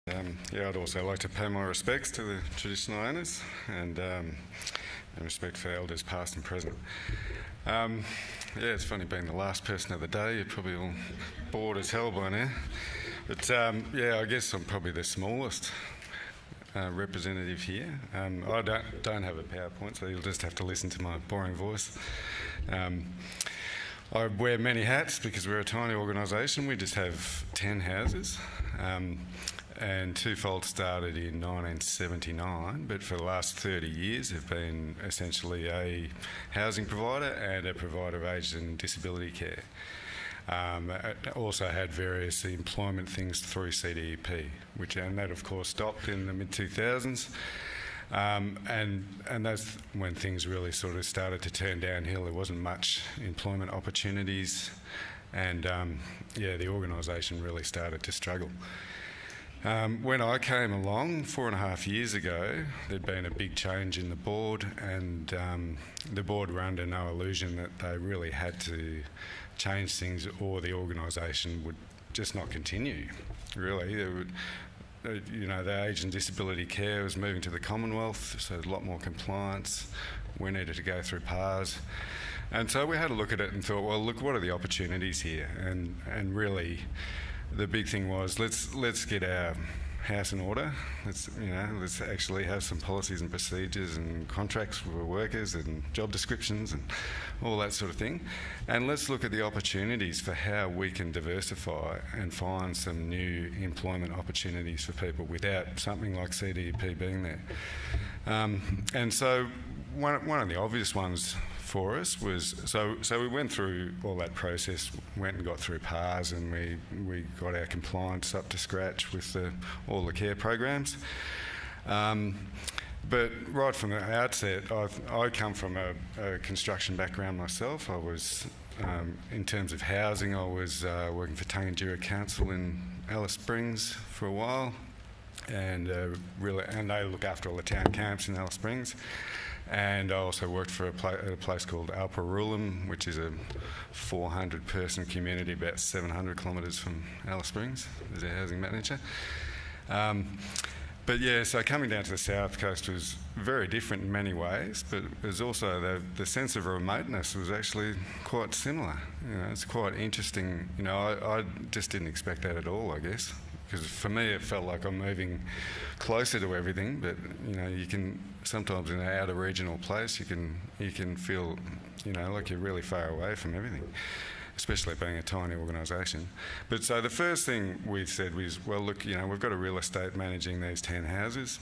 I'd also like to pay my respects to the traditional owners and respect for elders past and present. It's funny being the last person of the day. You're probably all bored as hell by now. But I guess I'm probably the smallest representative here. I don't have a PowerPoint, so you'll just have to listen to my boring voice. I wear many hats because we're a tiny organisation. We just have 10 houses. And Twofold started in 1979, but for the last 30 years have been essentially a housing provider and a provider of aged and disability care. It also had various employment things through CDEP, and that of course stopped in the mid-2000s. And that's when things really sort of started to turn downhill. There wasn't much employment opportunities, and the organisation really started to struggle. When I came along 4.5 years ago, there'd been a big change in the board, and the board were under no illusion that they really had to change things or the organisation would just not continue, really. The aged and disability care was moving to the Commonwealth, so a lot more compliance. We needed to go through PARs. And so we had a look at it and thought, well, look, what are the opportunities here? And really, the big thing was let's get our house in order. Let's actually have some policies and procedures and contracts for workers and job descriptions and all that sort of thing. And let's look at the opportunities for how we can diversify and find some new employment opportunities for people without something like CDEP being there. And so one of the obvious ones for us was, so we went through all that process, went and got through PARs, and we got our compliance up to scratch with all the care programs. But right from the outset, I come from a construction background myself. I was, in terms of housing, I was working for Tangendura Council in Alice Springs for a while, and they look after all the town camps in Alice Springs. And I also worked for a place called Alparulam, which is a 400-person community about 700 kilometres from Alice Springs, as a housing manager. So coming down to the south coast was very different in many ways, but it was also the sense of remoteness was actually quite similar. It's quite interesting. I just didn't expect that at all, I guess. Because for me, it felt like I'm moving closer to everything. But you can sometimes in an outer regional place, you can feel, like you're really far away from everything, especially being a tiny organisation. But so the first thing we said was, well, look, we've got a real estate managing these 10 houses.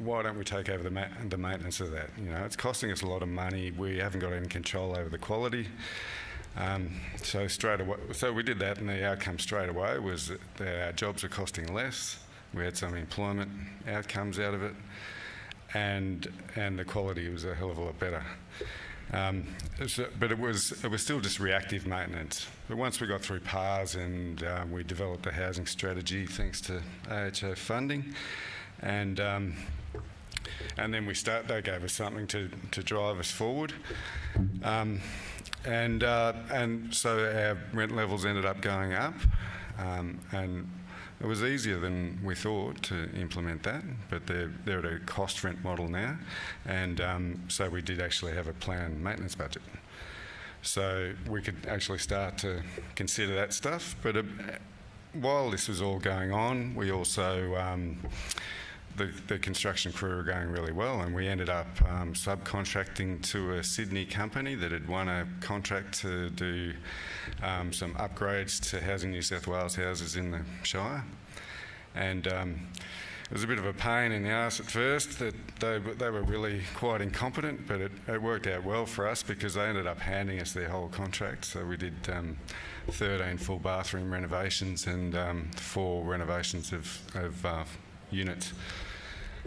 Why don't we take over the maintenance of that? It's costing us a lot of money. We haven't got any control over the quality. So we did that, and the outcome straight away was that our jobs are costing less. We had some employment outcomes out of it, and the quality was a hell of a lot better. But it was still just reactive maintenance. But once we got through PARs and we developed a housing strategy thanks to AHO funding, and then they gave us something to drive us forward. And so our rent levels ended up going up, and it was easier than we thought to implement that, but they're at a cost rent model now, and so we did actually have a planned maintenance budget. So we could actually start to consider that stuff, but while this was all going on, we also the construction crew were going really well, and we ended up subcontracting to a Sydney company that had won a contract to do some upgrades to Housing New South Wales houses in the Shire. And it was a bit of a pain in the arse at first that they were really quite incompetent, but it worked out well for us because they ended up handing us their whole contract. So we did 13 full bathroom renovations and 4 renovations of units.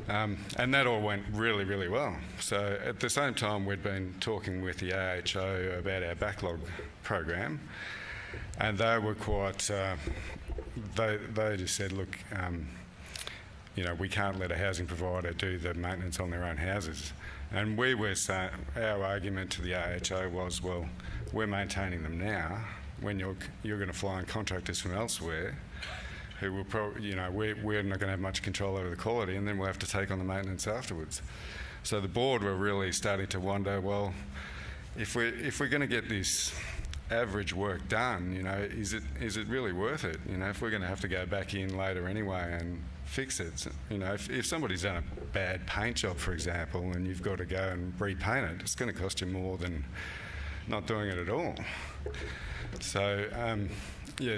And that all went really, really well. So at the same time, we'd been talking with the AHO about our backlog program, and they were quite, they just said, look, we can't let a housing provider do the maintenance on their own houses. And we were saying, our argument to the AHO was, well, we're maintaining them now. When you're going to fly in contractors from elsewhere who will probably, we're not going to have much control over the quality, and then we'll have to take on the maintenance afterwards. So the board were really starting to wonder, well, if we're going to get this average work done, is it really worth it? If we're going to have to go back in later anyway and fix it, if somebody's done a bad paint job, for example, and you've got to go and repaint it, it's going to cost you more than not doing it at all. So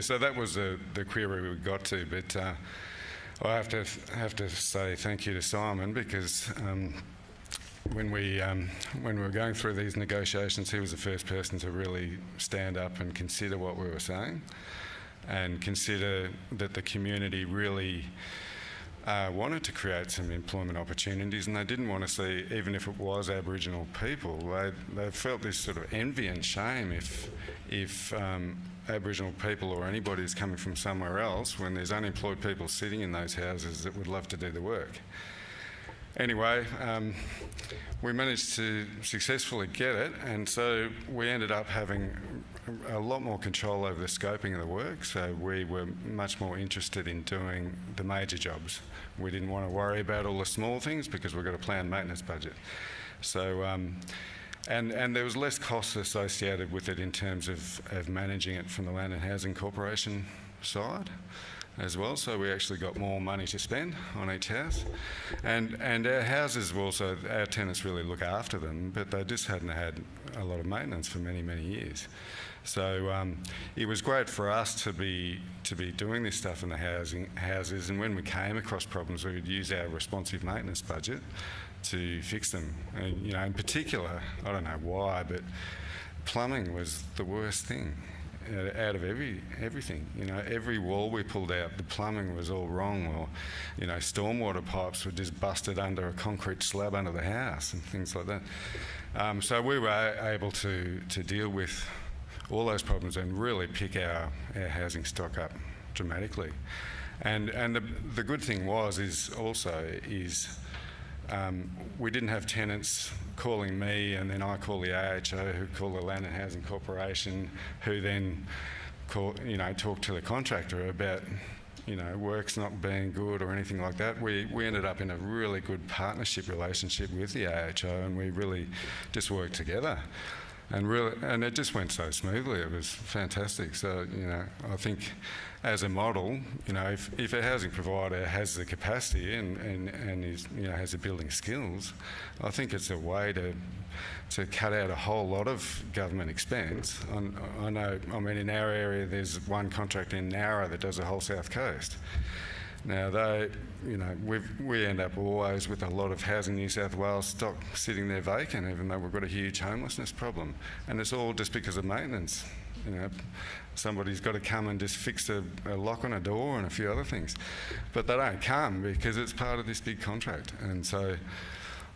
so that was the query we got to, but I have to say thank you to Simon, because when we were going through these negotiations, he was the first person to really stand up and consider what we were saying, and consider that the community really wanted to create some employment opportunities, and they didn't want to see, even if it was Aboriginal people, they felt this sort of envy and shame if Aboriginal people or anybody is coming from somewhere else, when there's unemployed people sitting in those houses that would love to do the work. Anyway, we managed to successfully get it, and so we ended up having a lot more control over the scoping of the work, so we were much more interested in doing the major jobs. We didn't want to worry about all the small things because we've got a planned maintenance budget. So, and there was less costs associated with it in terms of managing it from the Land and Housing Corporation side as well, so we actually got more money to spend on each house. And our houses were also, our tenants really look after them, but they just hadn't had a lot of maintenance for many, many years. So it was great for us to be doing this stuff in the houses, and when we came across problems, we would use our responsive maintenance budget to fix them. And, in particular, I don't know why, but plumbing was the worst thing out of everything. Every wall we pulled out, the plumbing was all wrong, or stormwater pipes were just busted under a concrete slab under the house and things like that. So we were able to deal with all those problems and really pick our housing stock up dramatically. And the good thing is we didn't have tenants calling me, and then I call the AHO, who call the Land and Housing Corporation, who then talk to the contractor about work's not being good or anything like that. We ended up in a really good partnership relationship with the AHO, and we really just worked together. And it just went so smoothly. It was fantastic. So, I think as a model, if a housing provider has the capacity and is, has the building skills, I think it's a way to cut out a whole lot of government expense. I know, in our area, there's one contractor in Nowra that does the whole South Coast. Now, we end up always with a lot of Housing New South Wales stock sitting there vacant, even though we've got a huge homelessness problem. And it's all just because of maintenance. Somebody's got to come and just fix a lock on a door and a few other things. But they don't come because it's part of this big contract. And so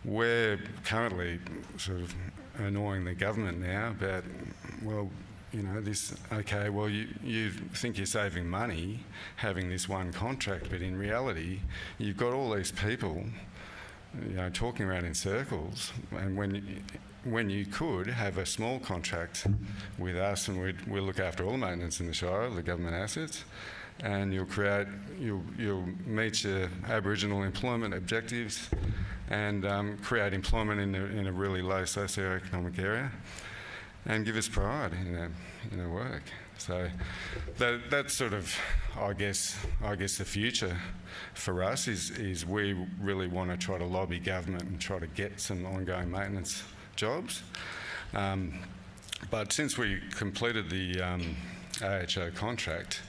we're currently sort of annoying the government now about, well, you think you're saving money having this one contract, but in reality, you've got all these people, talking around in circles, and when you could have a small contract with us, and we'll look after all the maintenance in the Shire, the government assets, and you'll meet your Aboriginal employment objectives and create employment in a really low socioeconomic area, and give us pride in our work. So that's sort of, I guess the future for us is we really want to try to lobby government and try to get some ongoing maintenance jobs. But since we completed the AHO contract,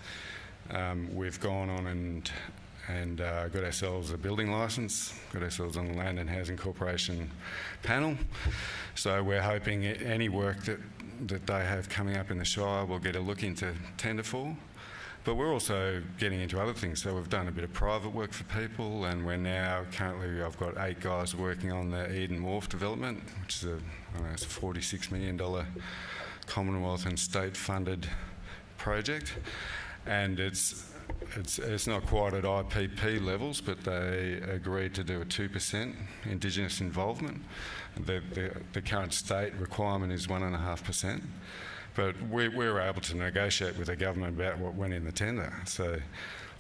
we've gone on and got ourselves a building licence, got ourselves on the Land and Housing Corporation panel. So we're hoping any work that they have coming up in the Shire will get a look into tender for. But we're also getting into other things. So we've done a bit of private work for people, and we're now currently, I've got 8 guys working on the Eden Wharf development, which is it's a $46 million Commonwealth and state funded project. And it's not quite at IPP levels, but they agreed to do a 2% Indigenous involvement. The current state requirement is 1.5%, but we were able to negotiate with the government about what went in the tender. So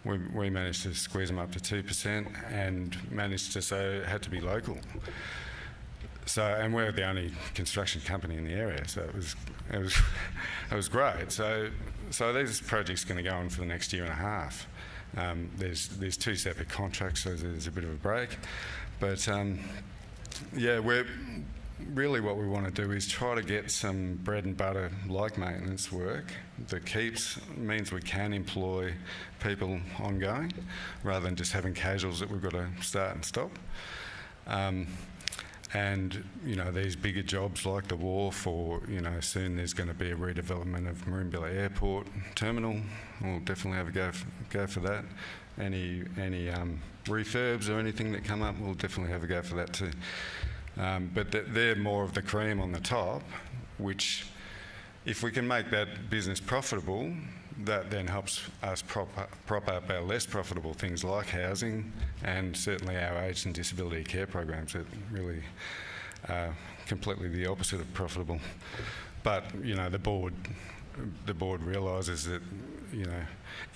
we managed to squeeze them up to 2% and managed to say it had to be local. So, and we're the only construction company in the area, so it was great. So this project's going to go on for the next year and a half. There's 2 separate contracts, so there's a bit of a break. But yeah, we're really what we want to do is try to get some bread and butter like maintenance work that means we can employ people ongoing rather than just having casuals that we've got to start and stop. And, you know, these bigger jobs like the wharf, or, you know, soon there's going to be a redevelopment of Merimbula Airport Terminal. We'll definitely have a go for that. Any refurbs or anything that come up, we'll definitely have a go for that too. But they're more of the cream on the top, which, if we can make that business profitable, that then helps us prop up our less profitable things like housing and certainly our aged and disability care programs that really are completely the opposite of profitable. But, you know, the board realises that, you know,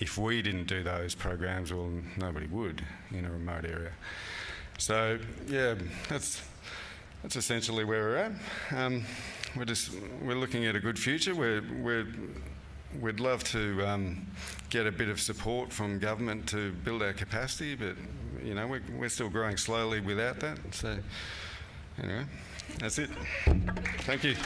if we didn't do those programs, well, nobody would in a remote area. So, yeah, that's essentially where we're at. We're looking at a good future. We'd love to get a bit of support from government to build our capacity, but, you know, we're still growing slowly without that. So, anyway, that's it. Thank you.